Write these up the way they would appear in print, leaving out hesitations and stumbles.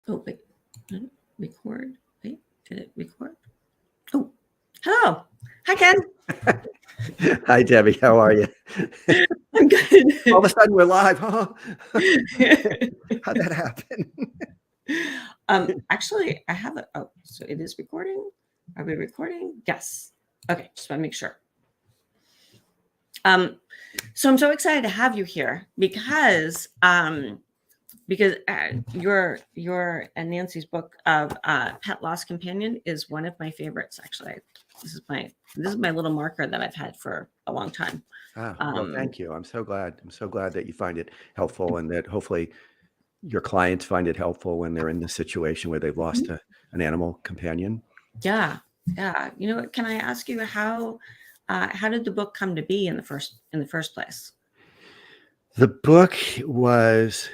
Oh, wait. Record. Wait, did it record? Oh, hello. Hi, Ken. Hi, Debbie. How are you? I'm All of a good. sudden, we're live. Oh, how'd that happen? Actually, I have it. Oh, so it is recording. Are we recording? Yes. Okay, just want to make sure. So I'm so excited to have you here because your and Nancy's book of Pet Loss Companion is one of my favorites. Actually, this is my little marker that I've had for a long time. Well, thank you. I'm so glad. I'm so glad that you find it helpful, and that hopefully your clients find it helpful when they're in this situation where they've lost an animal companion. Yeah, yeah. You know what? Can I ask you how did the book come to be in the first place? The book was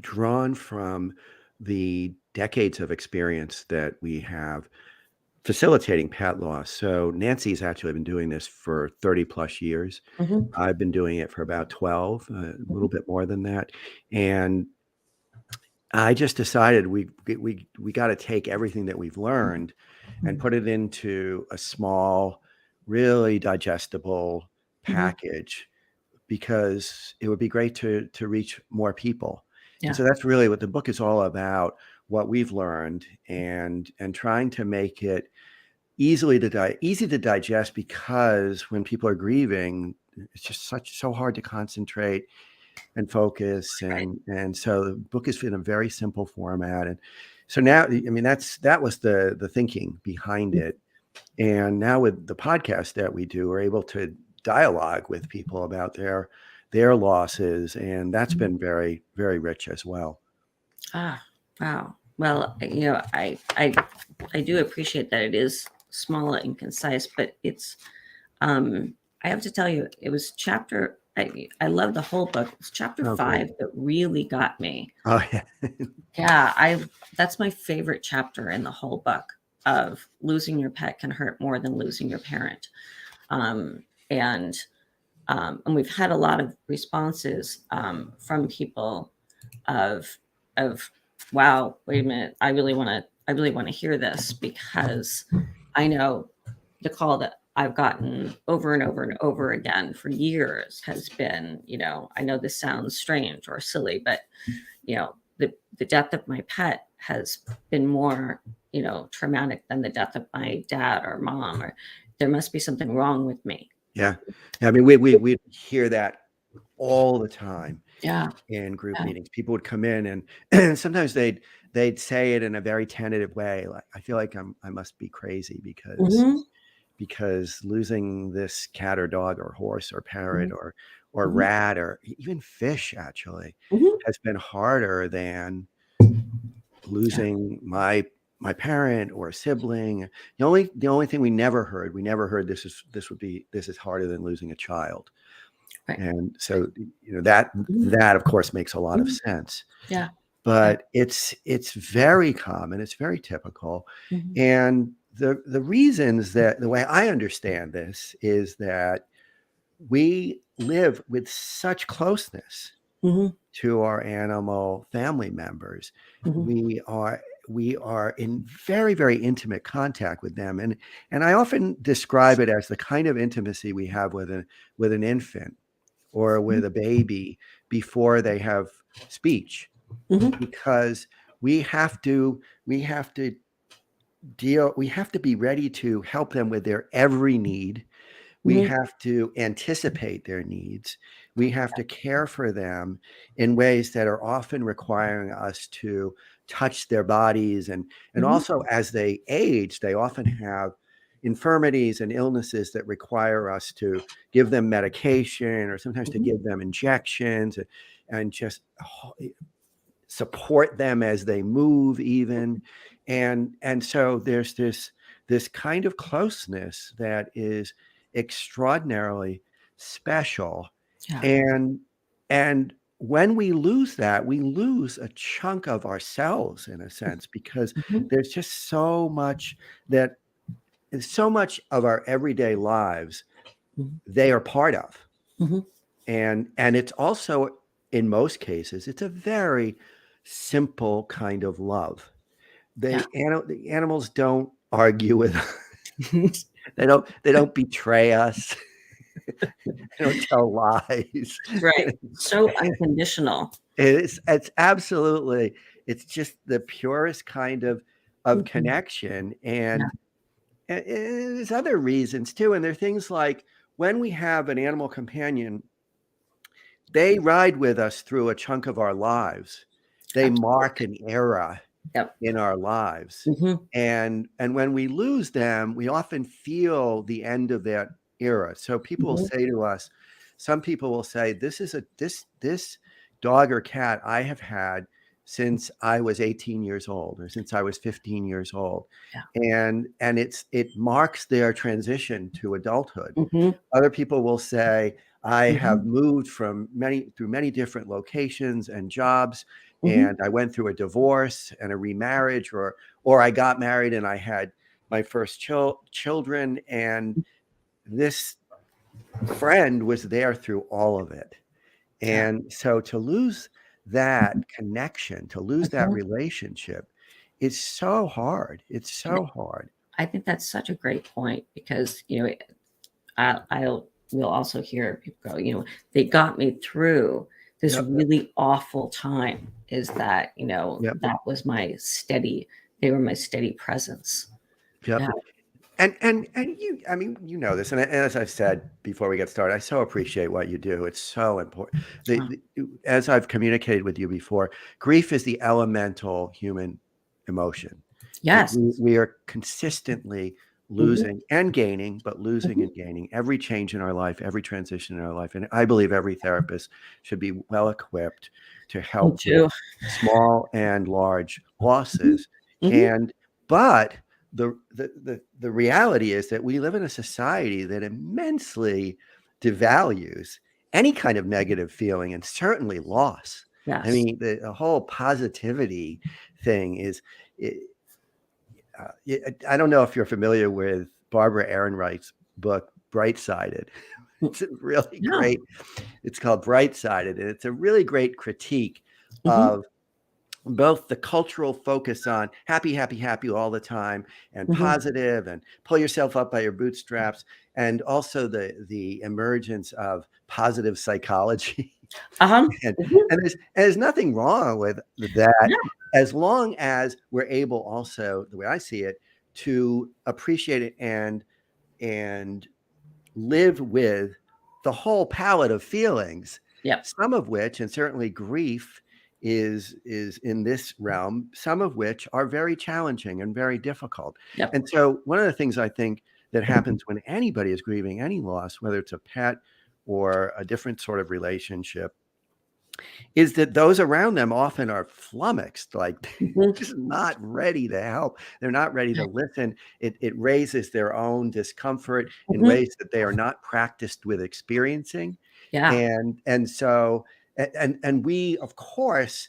drawn from the decades of experience that we have facilitating pet loss. So Nancy's actually been doing this for 30 plus years. Mm-hmm. I've been doing it for about 12, a little bit more than that. And I just decided we got to take everything that we've learned and put it into a small, really digestible Mm-hmm. package, because it would be great to reach more people. And Yeah. so that's really what the book is all about, what we've learned, and trying to make it easy to digest, because when people are grieving, it's just so hard to concentrate and focus, Right. and so the book is in a very simple format. And so now, I mean, that was the thinking behind it. And now with the podcast that we do, we're able to dialogue with people about their losses, and that's been very, very rich as well. Ah, wow. Well, I do appreciate that it is small and concise, but it's I have to tell you, it was chapter. I love the whole book. It's chapter Oh, great. 5 that really got me. Oh, yeah. Yeah, that's my favorite chapter in the whole book. Of losing your pet can hurt more than losing your parent, um, and and we've had a lot of responses from people of wow, wait a minute, I really want to hear this, because I know the call that I've gotten over and over and over again for years has been, I know this sounds strange or silly, but the death of my pet has been more, traumatic than the death of my dad or mom, or there must be something wrong with me. Yeah. I mean, we hear that all the time Yeah. in group Yeah. meetings. People would come in, and sometimes they'd say it in a very tentative way, like, I feel like I must be crazy Mm-hmm. because losing this cat or dog or horse or parrot Mm-hmm. or Mm-hmm. rat or even fish actually Mm-hmm. has been harder than Yeah. losing my parent or a sibling. The only thing we never heard, this is harder than losing a child. Right. And so, that of course makes a lot of Mhm. sense. Yeah. Yeah. But it's very common, it's very typical. Mhm. And the reasons, that the way I understand this, is that we live with such closeness Mhm. to our animal family members. Mhm. We are in very, very intimate contact with them. And I often describe it as the kind of intimacy we have with an infant or with a baby before they have speech, Mhm. because we have to we have to be ready to help them with their every need. We Mhm. have to anticipate their needs. We have to care for them in ways that are often requiring us to touch their bodies. And Mhm. also, as they age, they often have infirmities and illnesses that require us to give them medication, or sometimes to Mhm. give them injections, and just support them as they move even. And so there's this kind of closeness that is extraordinarily special. Yeah. And when we lose that, we lose a chunk of ourselves, in a sense, because Mhm. there's just that so much of our everyday lives Mhm. they are part of. Mhm. And it's also, in most cases, it's a very simple kind of love. Yeah. The animals don't argue with us. They don't betray us. They don't tell lies. Right. So unconditional. It's absolutely, it's just the purest kind of Mhm. connection. Yeah. And there's other reasons too. And there are things like when we have an animal companion, they ride with us through a chunk of our lives. They mark Absolutely. an era Yep. in our lives. Hmm. And when we lose them, we often feel the end of that era. So people will Hmm. say to us, some people will say, this dog or cat I have had since I was 18 years old or since I was 15 years old. Yeah. And it marks their transition to adulthood. Hmm. Other people will say, I have Hmm. moved through many different locations and jobs, Hmm. and I went through a divorce and a remarriage, or I got married and I had my first children, and this friend was there through all of it. Yeah. And so to lose that connection, to lose that Mhm. relationship, is so hard. It's And so hard. I think that's such a great point because, I will also hear people go, they got me through this Yep. really awful time. Is that, Yep. that was they were my steady presence. Yeah. Yep. And you, I mean, you know this, and as I've said before we get started, I so appreciate what you do. It's so important. Oh, As I've communicated with you before, grief is the elemental human emotion. yes. We are consistently Hmm. losing and gaining, but losing Hmm. and gaining every change in our life, every transition in our life. And I believe every therapist should be well equipped to Me help with too. small and large Hmm. losses. Hmm. And but the reality is that we live in a society that immensely devalues any kind of negative feeling and certainly loss. I Yes. mean, the whole positivity thing is, I don't know if you're familiar with Barbara Ehrenreich's book, Bright Sided. It's a really No. great, it's called Bright Sided, and it's a really great critique Hmm. of both the cultural focus on happy, happy, happy all the time and Hmm. positive and pull yourself up by your bootstraps, and also the emergence of positive psychology. Uh-huh. and, Hmm. and there's nothing wrong with that, No. as long as we're able also, the way I see it, to appreciate it and live with the whole palette of feelings, Yep. some of which, and certainly grief is in this realm, some of which are very challenging and very difficult. Yep. And so one of the things I think that happens when anybody is grieving any loss, whether it's a pet or a different sort of relationship, is that those around them often are flummoxed, like Hmm. just not ready to help. They're not ready to listen. It raises their own discomfort in Hmm. ways that they are not practiced with experiencing. Yeah. And so and we, of course,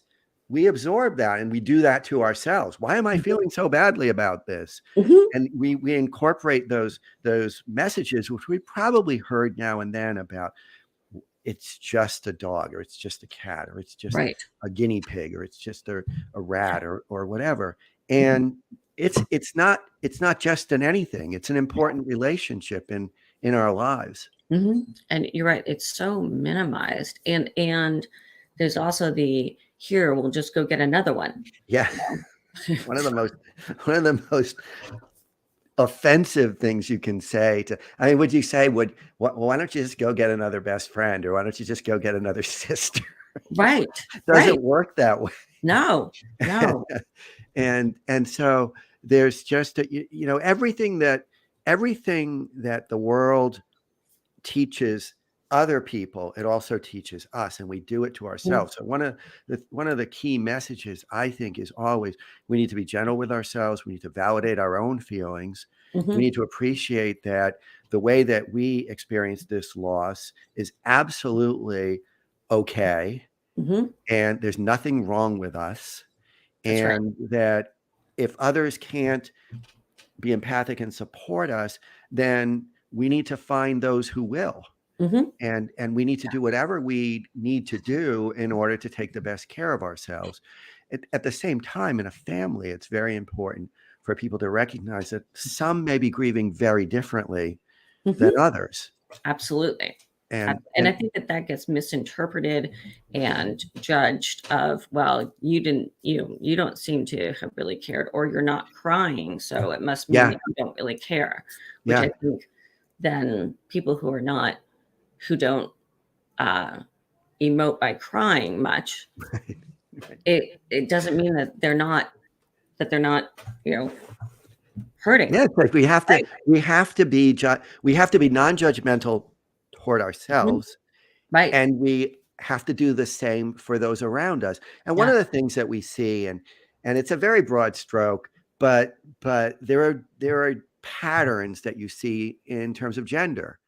we absorb that and we do that to ourselves. Why am I feeling so badly about this? Hmm. And we incorporate those messages, which we probably heard now and then, about it's just a dog, or it's just a cat, or it's just Right. a guinea pig, or it's just a rat, or whatever. Mhm. And it's not just an anything. It's an important relationship in our lives. Mhm. And you're right, it's so minimized, and there's also the, "Here, we'll just go get another one." Yeah. One of the most one of the most offensive things you can say to, I mean, would you say, why don't you just go get another best friend, or why don't you just go get another sister? Right, Doesn't right. work that way. No, no. And so there's just everything that the world teaches other people, it also teaches us, and we do it to Mhm, ourselves. So one of the key messages, I think, is always we need to be gentle with ourselves. We need to validate our own feelings. We mhm, need to appreciate that the way that we experience this loss is absolutely okay, mhm. and there's nothing wrong with us, That's right. and that if others can't be empathic and support us, then we need to find those who will. Mhm. And we need to do whatever we need to do in order to take the best care of ourselves. at the same time, in a family, it's very important for people to recognize that some may be grieving very differently than Mhm. others. Absolutely. And And I think that that gets misinterpreted and judged of, well, you don't seem to have really cared, or you're not crying, so it must mean yeah, that you don't really care, which yeah, I think then people who don't emote by crying much, it doesn't mean that they're not, you know, hurting. yeah. It's like Right. we have to be we have to be non-judgmental toward Mhm. ourselves, Right. and we have to do the same for those around us. And one Yeah. of the things that we see, and it's a very broad stroke, but there are patterns that you see in terms of gender.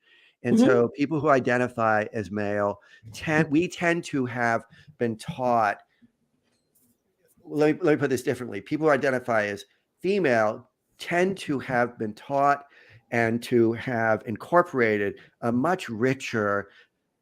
And Mhm. so people who identify as male tend to have been taught. Let me put this differently. People who identify as female tend to have been taught and to have incorporated a much richer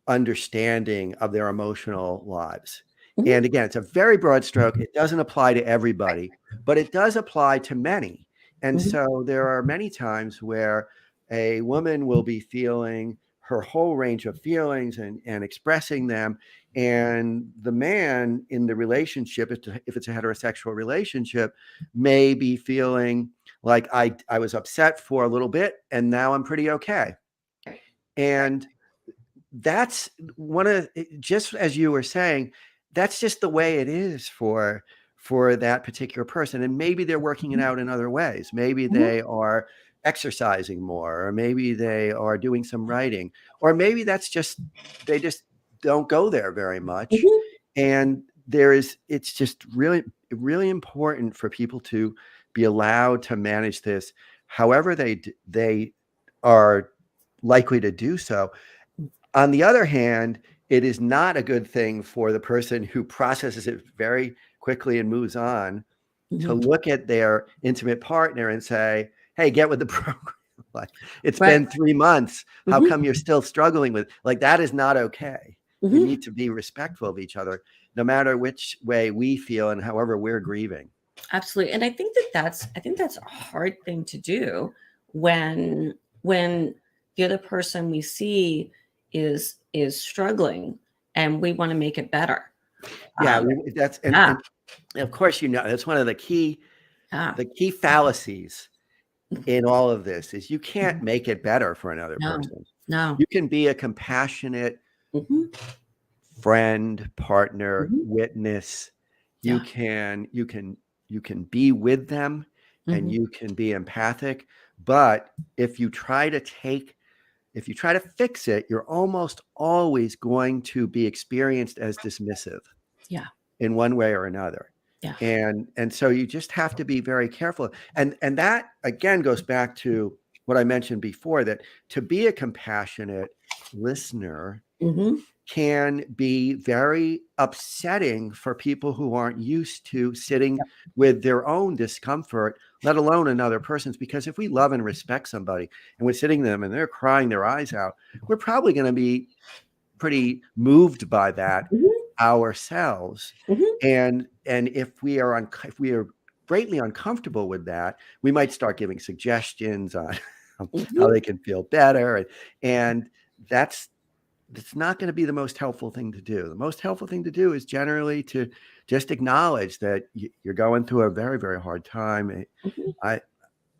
understanding of their emotional lives. Mhm. And again, it's a very broad stroke. It doesn't apply to everybody, but it does apply to many. And Mhm. so there are many times where a woman will be feeling her whole range of feelings and expressing them. And the man in the relationship, if it's a heterosexual relationship, may be feeling like I was upset for a little bit and now I'm pretty okay. Right. And that's one of just as you were saying, that's just the way it is for that particular person. And maybe they're working it Mhm. out in other ways. Maybe Mhm. they are exercising more, or maybe they are doing some writing, or maybe that's just they just don't go there very much. Mhm. And it's just really important for people to be allowed to manage this however they are likely to do so. On the other hand, it is not a good thing for the person who processes it very quickly and moves on to Mhm. look at their intimate partner and say, "Hey, get with the program. Like, it's Right. been 3 months. How Mhm. come you're still struggling with?" Like, that is not okay. We Mhm. need to be respectful of each other, no matter which way we feel and however we're grieving. Absolutely. And I think that's a hard thing to do when the other person we see is struggling and we want to make it better. Yeah, Um, that's yeah. and of course, that's one of Yeah. the key fallacies in all of this is you can't Mhm. make it better for another No. person. No. You can be a compassionate Mhm. friend, partner, Mhm. witness. You Yeah. can you can you can be with them and Mhm. you can be empathic, but if you try to fix it, you're almost always going to be experienced as dismissive Yeah. in one way or another. Yeah. And so you just have to be very careful. And that again goes back to what I mentioned before, that to be a compassionate listener Mhm. can be very upsetting for people who aren't used to sitting Yeah. with their own discomfort, let alone another person's. Because if we love and respect somebody and we're sitting them and they're crying their eyes out, we're probably going to be pretty moved by that Mhm. ourselves. Mhm. And if we are greatly uncomfortable with that, we might start giving suggestions on how Mhm. they can feel better. And that's not going to be the most helpful thing to do. The most helpful thing to do is generally to just acknowledge that you're going through a very, very hard time. Mhm. I,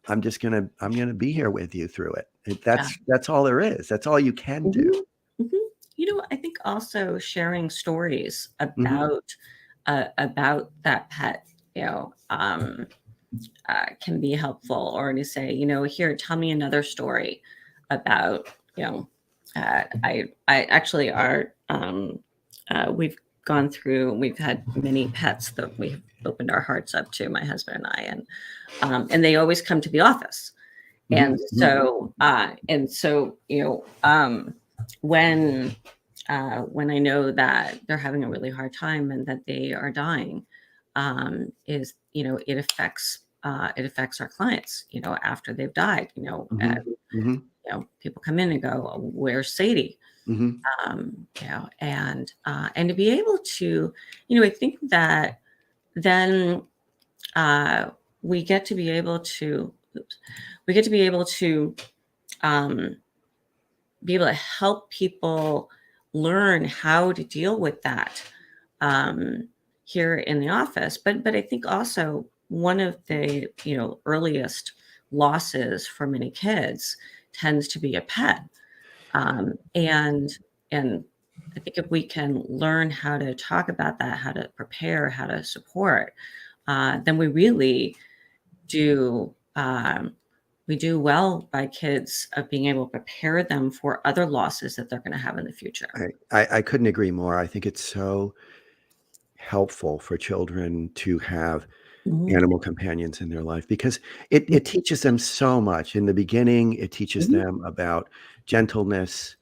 I'm gonna be here with you through it. Yeah. That's all there is. That's all you can do. Mhm. Mhm. I think also sharing stories Mhm. about that pet, can be helpful, or to say, here, tell me another story about, I actually are, we've had many pets that we've opened our hearts up to, my husband and I, and they always come to the office. Mhm. Mhm. And so, when when I know that they're having a really hard time and that they are dying, is it affects our clients, after they've died. Mhm. Mhm. People come in and go, "Oh, where's Sadie?" Mhm. And to be able to, I think then we get to be able to, um, be able to help people learn how to deal with that here in the office. But I think also one of the earliest losses for many kids tends to be a pet, and I think if we can learn how to talk about that, how to prepare, how to support, then we really do. We do well by kids of being able to prepare them for other losses that they're going to have in the future. I couldn't agree more. I think it's so helpful for children to have Mhm, animal companions in their life because it teaches them so much. In the beginning, it teaches mhm, them about gentleness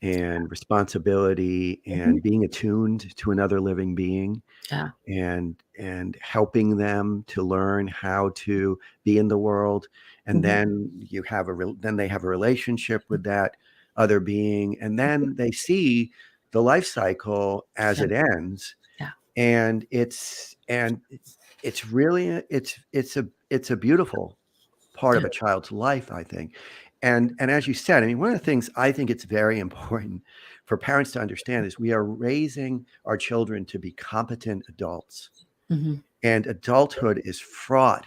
and responsibility mhm. and being attuned to another living being Yeah. and helping them to learn how to be in the world. And Mhm. then then they have a relationship with that other being, and then they see the life cycle as Yeah. it ends, Yeah. and it's really it's a beautiful part Yeah. of a child's life, I think. And as you said, I mean, one of the things I think it's very important for parents to understand is we are raising our children to be competent adults. Mhm. And adulthood is fraught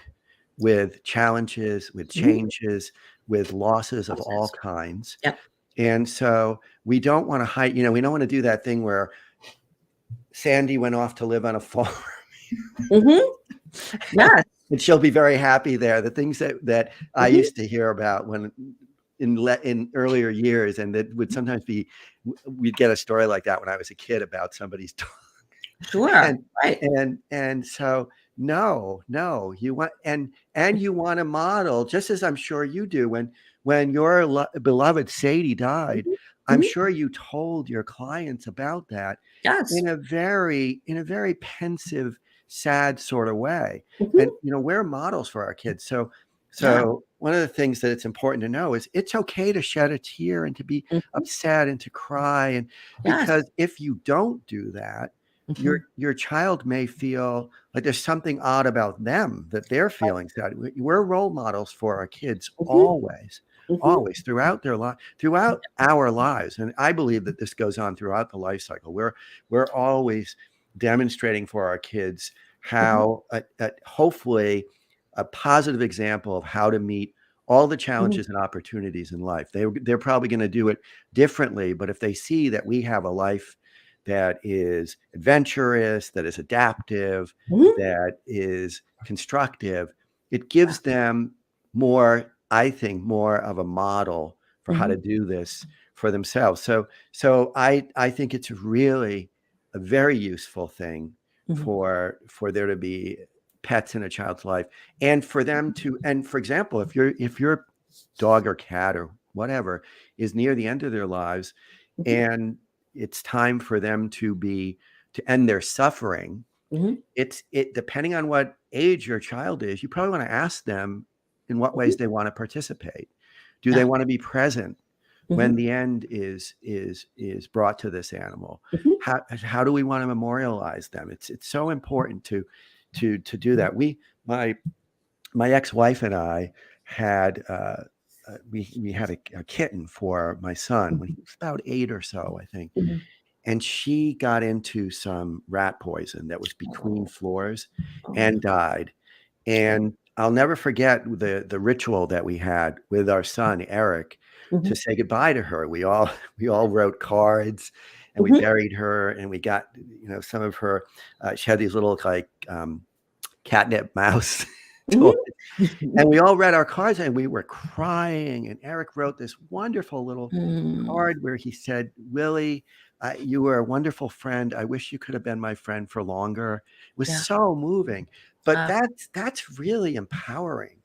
with challenges, with Mhm. changes, with losses of all Process. kinds. Yep. And so we don't want to hide, we don't want to do that thing where Sandy went off to live on a farm Mhm. Yes. and she'll be very happy there. The things that I Mhm. used to hear about when in earlier years, and that would sometimes be we'd get a story like that when I was a kid about somebody's dog. Sure. and Right. and so no, you want and you want to model, just as I'm sure you do, when your beloved Sadie died. Mhm. I'm Mhm. sure you told your clients about that Yes. in a very pensive, sad sort of way. And Mhm. we're models for our kids. So Yeah. one of the things that it's important to know is it's okay to shed a tear and to be Mhm. upset and to cry. And Yes. because if you don't do that, Mhm. your child may feel like there's something odd about them, that they're feeling sad. We're role models for our kids Mhm. always, Mhm. always throughout their life, throughout our lives. And I believe that this goes on throughout the life cycle. We're always demonstrating for our kids Mhm. how hopefully a positive example of how to meet all the Mhm. challenges and opportunities in life. They're probably going to do it differently, but if they see that we have a life that is adventurous, that is adaptive, Mhm. that is constructive, it Yeah. gives them more, I think, more of a model for how to Mhm. do this for themselves. So I think it's really a very useful thing Mhm. for there to be pets in a child's life, and for them to, and for example, if your dog or cat or whatever is near the end of their lives, Mhm. and it's time for them to end their suffering, Mhm. it depending on what age your child is, you probably want to ask them in what ways Mhm. they want to participate. Do they Yeah. want to be present when Mhm. the end is brought to this animal? Mhm. How do we want to memorialize them? It's so important to do that. My ex-wife and I had we had a kitten for my son when he Mhm. was about 8 or so, I think. Mhm. And she got into some rat poison that was between Oh. floors Oh. and died. Oh. And I'll never forget the ritual that we had with our son, Eric, to Mhm. say goodbye to her. We all wrote cards, and we Mhm. buried her, and we got, some of her, she had these little like catnip mouse toys. Mhm. And we all read our cards and we were crying. And Eric wrote this wonderful little Mm. card where he said, Willie, you were a wonderful friend. I wish you could have been my friend for longer. It was Yeah. so moving. But Uh, that's really empowering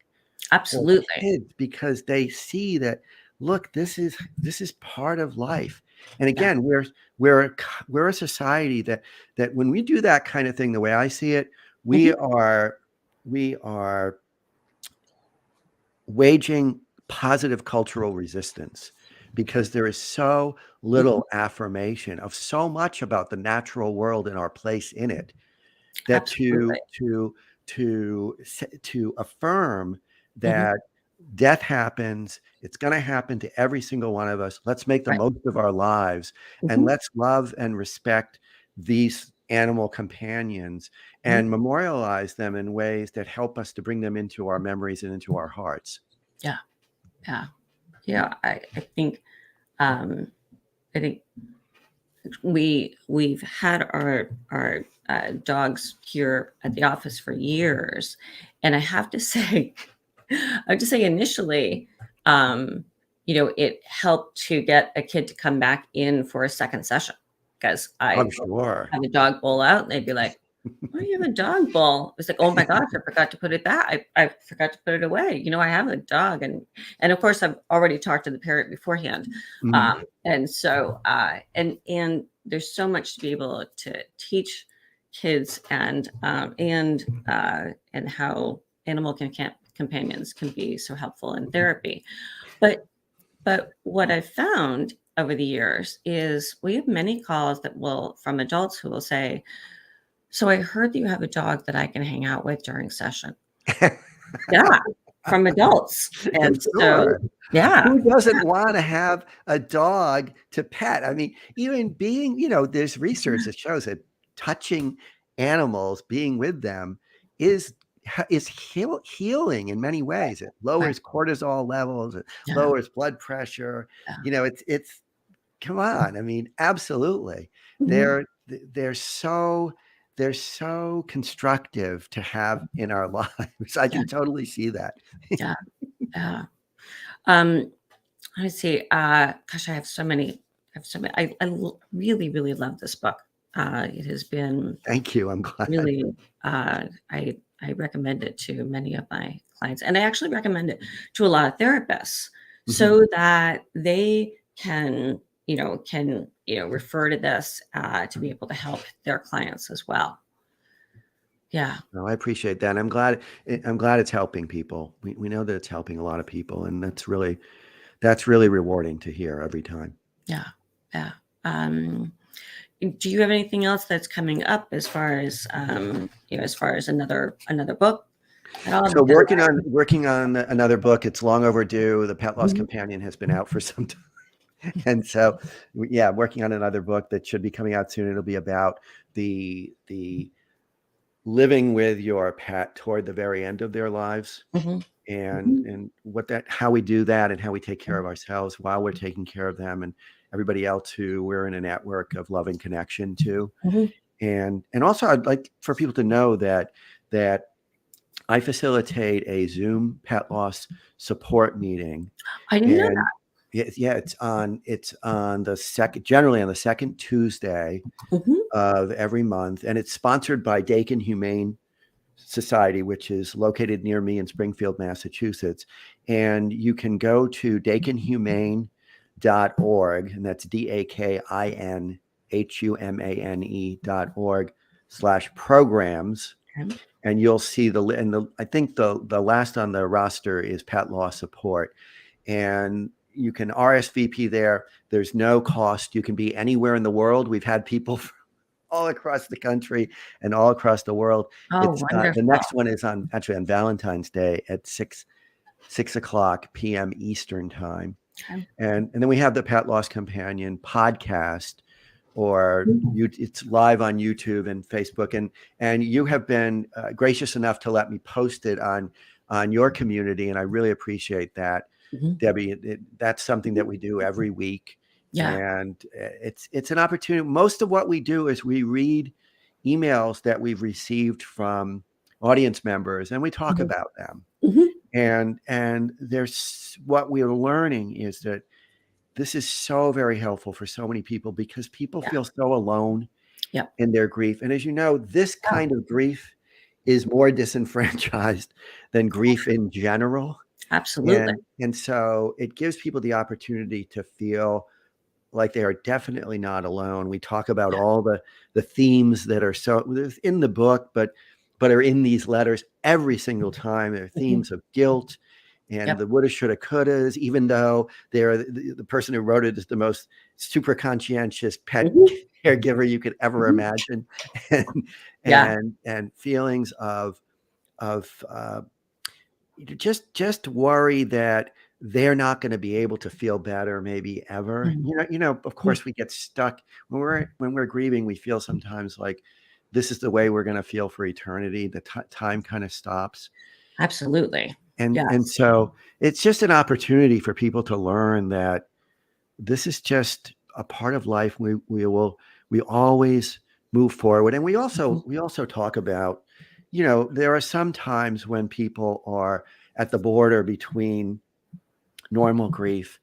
for Absolutely. kids because they see that, look, this is part of life. And Yeah. again, we're a society that when we do that kind of thing, the way I see it, we Mhm. are we are waging positive cultural resistance because there is so Mhm. little affirmation of so much about the natural world and our place in it. that Absolutely. to affirm Hmm. that death happens. It's going to happen to every single one of us. Let's make the Right. most of our lives, and Hmm. let's love and respect these animal companions Hmm. and memorialize them in ways that help us to bring them into our memories and into our hearts. Yeah. Yeah. Yeah. I think, um, I think we've had our dogs here at the office for years, and I have to say, I have to say initially, um, it helped to get a kid to come back in for a second session because I'm I sure. have a dog bowl out, and they'd be like, "Why do you have a dog bowl?" It's like, "Oh my gosh, I forgot to put it back. I forgot to put it away. I have a dog," and of course, I've already talked to the parent beforehand, Mhm. and so and there's so much to be able to teach kids and how companions can be so helpful in therapy, but what I've found over the years is we have many calls that will from adults who will say, "So I heard that you have a dog that I can hang out with during session." Yeah, from adults. And so, Sure. yeah, Who doesn't want to have a dog to pet? I mean, even being, there's research that shows that touching animals, being with them is healing in many ways. It right. lowers cortisol levels, it Yeah, lowers blood pressure. yeah. It's come on. I mean, absolutely. Mhm. They're so they're so constructive to have in our lives. I Yeah, can totally see that. yeah, yeah. Um, let me see, gosh, I really, really love this book. It has been Thank you. I'm glad. really, I recommend it to many of my clients, and I actually recommend it to a lot of therapists Mhm. so that they refer to this, to be able to help their clients as well. Yeah, No, I appreciate that. I'm glad it's helping people. We know that it's helping a lot of people, and that's really rewarding to hear every time. yeah, yeah. Um, do you have anything else that's coming up as far as another book at all? So Because working on another book. It's long overdue. The Pet Loss Mhm, Companion has been out for some time. And so, yeah, working on another book that should be coming out soon. It'll be about the living with your pet toward the very end of their lives, mhm, and mhm, how we do that and how we take care of ourselves while we're taking care of them and everybody else who we're in a network of loving connection to. mhm. And also, I'd like for people to know that I facilitate a Zoom pet loss support meeting, I didn't know and yeah, it's on the second, generally on the second Tuesday that. Mhm. of every month, and it's sponsored by Dakin Humane Society, which is located near me in Springfield, Massachusetts. And you can go to dakinhumane.org, and that's dakinhumane.org/programs. Okay. And you'll see I think the last on the roster is pet law support. And you can RSVP there. There's no cost. You can be anywhere in the world. We've had people all across the country and all across the world. Oh, It's the wonderful. next one is on Valentine's Day at 6 o'clock p.m. Eastern time, Okay. and then we have the Pet Loss Companion podcast, or it's live on YouTube and Facebook, and you have been gracious enough to let me post it on your community, and I really appreciate that, Mhm. Debbie. That's something that we do every week, Yeah. and it's an opportunity. Most of what we do is we read emails that we've received from audience members, and we talk Mhm. about them. Mhm. And there's what we're learning is that this is so very helpful for so many people because people Yeah. feel so alone Yep. in their grief. And as you know, this Yeah. kind of grief is more disenfranchised than grief in general. Absolutely. And so it gives people the opportunity to feel like they are definitely not alone. We talk about Yeah. all the themes that are so in the book, but are in these letters every single time. There are Mhm. themes of guilt and Yep. the woulda, shoulda, couldas, even though the person who wrote it is the most super conscientious pet Mhm. caregiver you could ever Mhm. imagine, and Yeah. feelings of just worry that they're not going to be able to feel better maybe ever. Mhm. Of Mhm. course we get stuck when we're grieving. We feel sometimes like this is the way we're going to feel for eternity. The time kind of stops. Absolutely. And Yes. so it's just an opportunity for people to learn that this is just a part of life. We always move forward. And Mhm. we also talk about, there are some times when people are at the border between normal grief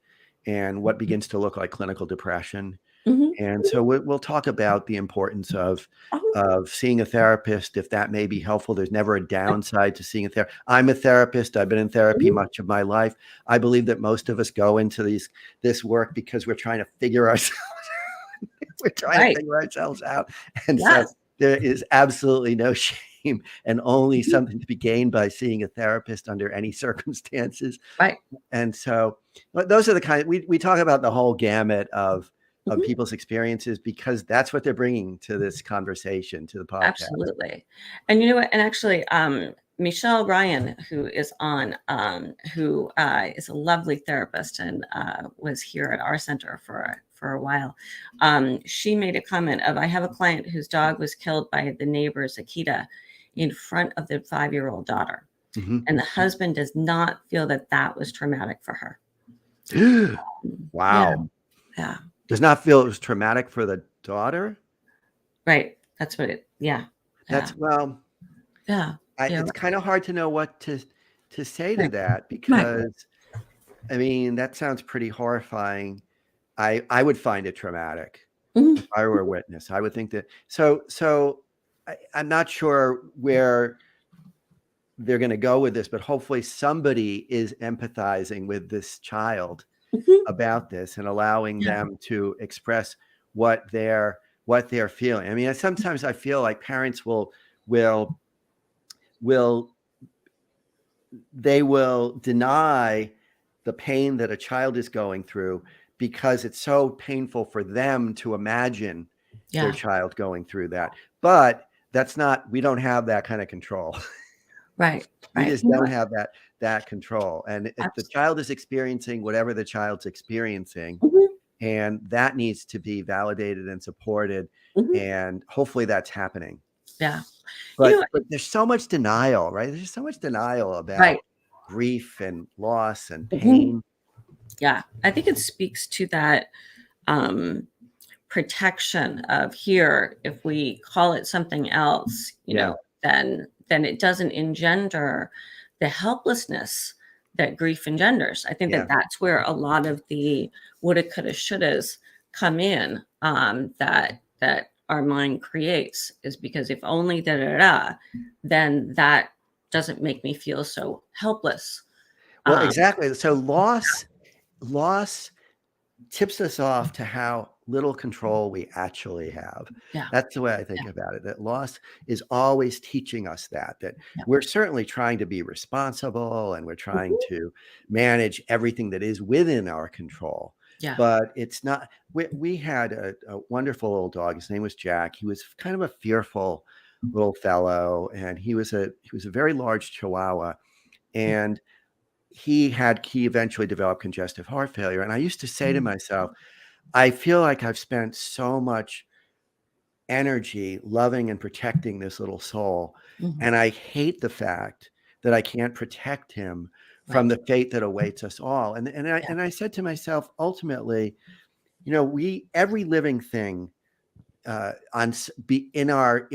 and what begins to look like clinical depression. Mhm. And so we'll talk about the importance Mhm. of seeing a therapist, if that may be helpful. There's never a downside to seeing a therapist. I'm a therapist. I've been in therapy Mhm. much of my life. I believe that most of us go into this work because we're trying to figure ourselves we're trying to Right. figure ourselves out. And so Yes. there is absolutely no shame and only Mhm. something to be gained by seeing a therapist under any circumstances. Right. And so, but those are the kind we talk about the whole gamut of Mhm. people's experiences, because that's what they're bringing to this conversation, to the podcast. Absolutely. And you know what? And actually, Michelle Ryan, who is on, who is a lovely therapist and was here at our center for a while. She made a comment of, I have a client whose dog was killed by the neighbor's Akita in front of their 5-year-old daughter. Mhm. And the husband does not feel that that was traumatic for her. Yeah. Wow. Yeah. Does not feel it was traumatic for the daughter? Right. That's what it, yeah. Yeah. That's well, Yeah. Yeah. it's kind of hard to know what to say to Right. that, Right. because I mean, that sounds pretty horrifying. I would find it traumatic if Mhm. I were a witness. I would think that I'm not sure where they're going to go with this, but hopefully somebody is empathizing with this child Mhm. about this and allowing Yeah. them to express what they're feeling. I mean, sometimes I feel like parents will will they will deny the pain that a child is going through because it's so painful for them to imagine their Yeah. child going through that. But we don't have that kind of control. Right. We Right. just You know don't what? have that control. And if the Abs- child is experiencing whatever the child's experiencing, Mhm. and that needs to be validated and supported, Mhm. and hopefully that's happening. Yeah. You know But what? there's so much denial, right? There's so much denial Right. about grief and loss and Mhm. pain. Yeah. I think it speaks to that um, protection of here. If we call it something else, Yeah, then it doesn't engender the helplessness that grief engenders. I think that yeah. that's where a lot of the woulda, coulda, shouldas come in. That our mind creates is because if only da da da, then that doesn't make me feel so helpless. Well, Um, exactly. So loss tips us off to how little control we actually have. yeah, That's the way I yeah, think about it. That loss is always teaching us that yeah. we're certainly trying to be responsible and we're trying Mhm. to manage everything that is within our control. Yeah. But it's not. We had a wonderful little dog. His name was Jack. He was kind of a fearful little fellow, and he was a very large Chihuahua, and he eventually developed congestive heart failure. And I used to say to Mhm. myself, I feel like I've spent so much energy loving and protecting this little soul. Mhm. And I hate the fact that I can't protect him from Right. the fate that awaits us all. Yeah. And I said to myself, ultimately, every living thing be in our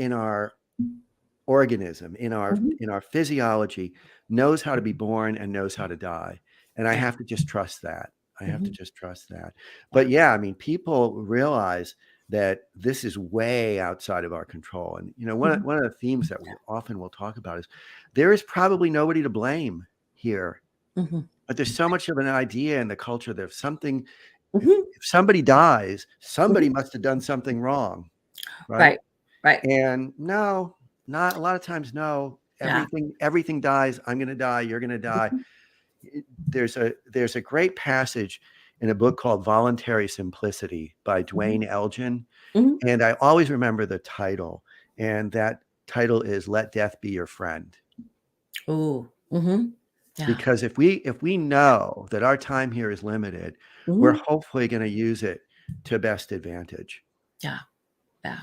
organism, Mhm. in our physiology, knows how to be born and knows how to die. And I Yeah. have to just trust that. I have to Mhm. just trust that. Yeah. But yeah, I mean, people realize that this is way outside of our control. And Mhm. one of the themes that we Yeah. often will talk about is there is probably nobody to blame here. Mhm. But there's so much of an idea in the culture that Mhm. if somebody dies, Mhm. somebody must have done something wrong, right? Right. Right. And no, not a lot of times, no. Yeah. Everything dies. I'm gonna die, you're gonna die. Mhm. there's a great passage in a book called Voluntary Simplicity by Mhm. Dwayne Elgin. Mhm. And I always remember the title. And that title is Let Death Be Your Friend. Ooh. Mhm. Yeah. Because if we know that our time here is limited, we're Mhm. hopefully going to use it to best advantage. Yeah. Yeah.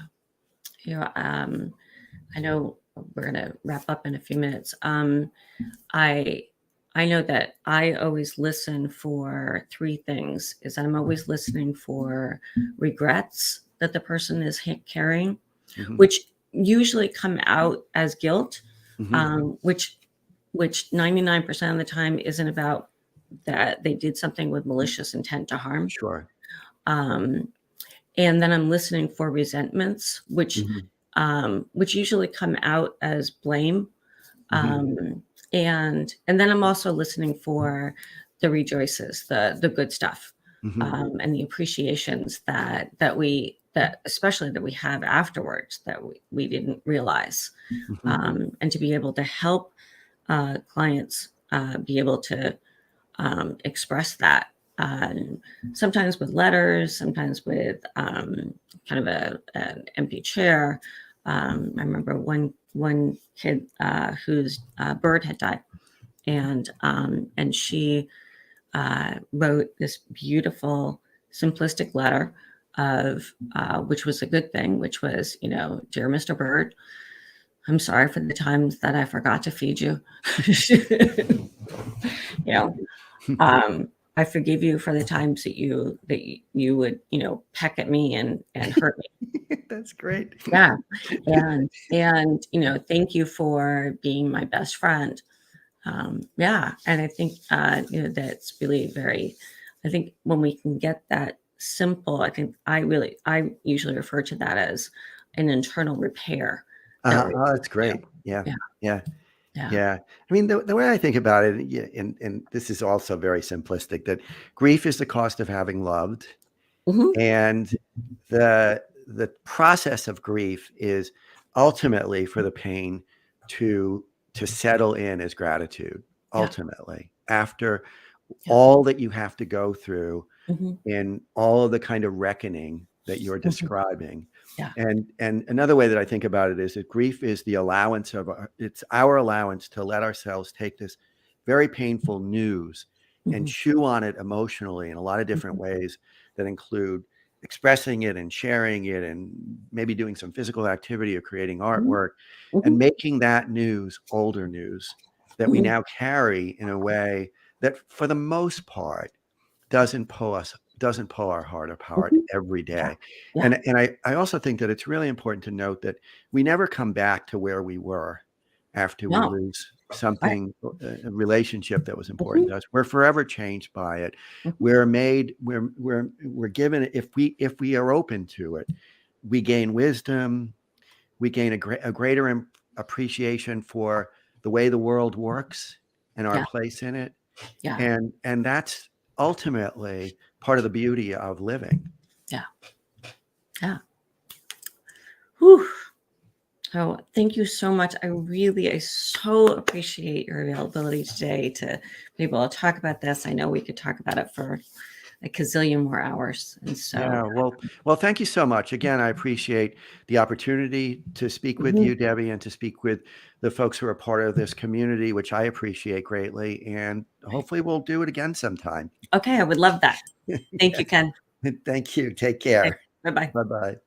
You know, I know we're gonna wrap up in a few minutes. I I know that I always listen for three things. Is I'm always listening for regrets that the person is carrying, Hmm. which usually come out as guilt, Hmm. um, which which 99% of the time isn't about that they did something with malicious intent to harm. Sure. Um, and then I'm listening for resentments, Hmm. which usually come out as blame. Hmm. And then I'm also listening for the rejoices, the good stuff, Hmm. and the appreciations that especially that we have afterwards that we didn't realize, Hmm. and to be able to help clients be able to express that. Sometimes with letters, sometimes with kind of an empty chair. I remember one kid whose bird had died, and she wrote this beautiful, simplistic letter of which was a good thing, which was, dear Mr. Bird, I'm sorry for the times that I forgot to feed you. you know, um, I forgive you for the times that you would, peck at me and hurt me. That's great. Yeah. And thank you for being my best friend. Yeah. And I think that's really very, I think when we can get that simple, I think I usually refer to that as an internal repair that we, Oh, that's yeah, great. Yeah. yeah, Yeah. yeah. Yeah. I mean, the way I think about it, yeah, and this is also very simplistic, that grief is the cost of having loved. Hmm. And the process of grief is ultimately for the pain to settle in as gratitude, Yeah. ultimately, after Yeah. all that you have to go through Hmm. in all of the kind of reckoning that you're Hmm. describing. Yeah. And another way that I think about it is that grief is the allowance of it's our allowance to let ourselves take this very painful news and Hmm. chew on it emotionally in a lot of different Hmm. ways that include expressing it and sharing it and maybe doing some physical activity or creating Hmm. artwork and Hmm. making that news older news that we Hmm. now carry in a way that for the most part doesn't pull our heart apart Hmm. every Yeah. day. Yeah. And I also think that it's really important to note that we never come back to where we were after we No. lose Right. something, a relationship that was important Hmm. to us. We're forever changed by it. Hmm. We're given, if we are open to it, we gain wisdom, we gain a greater appreciation for the way the world works and our Yeah. place in it. Yeah. And that's ultimately part of the beauty of living. Yeah. Yeah. Whew. So thank you so much. I so appreciate your availability today to be able to talk about this. I know we could talk about it for a gazillion more hours. And so, Yeah, well, thank you so much. Again, I appreciate the opportunity to speak with mhm. you, Debbie, and to speak with the folks who are part of this community, which I appreciate greatly. And hopefully we'll do it again sometime. Okay, I would love that. Thank Yeah. you, Ken. Thank you. Take Okay, care. bye-bye. Bye-bye.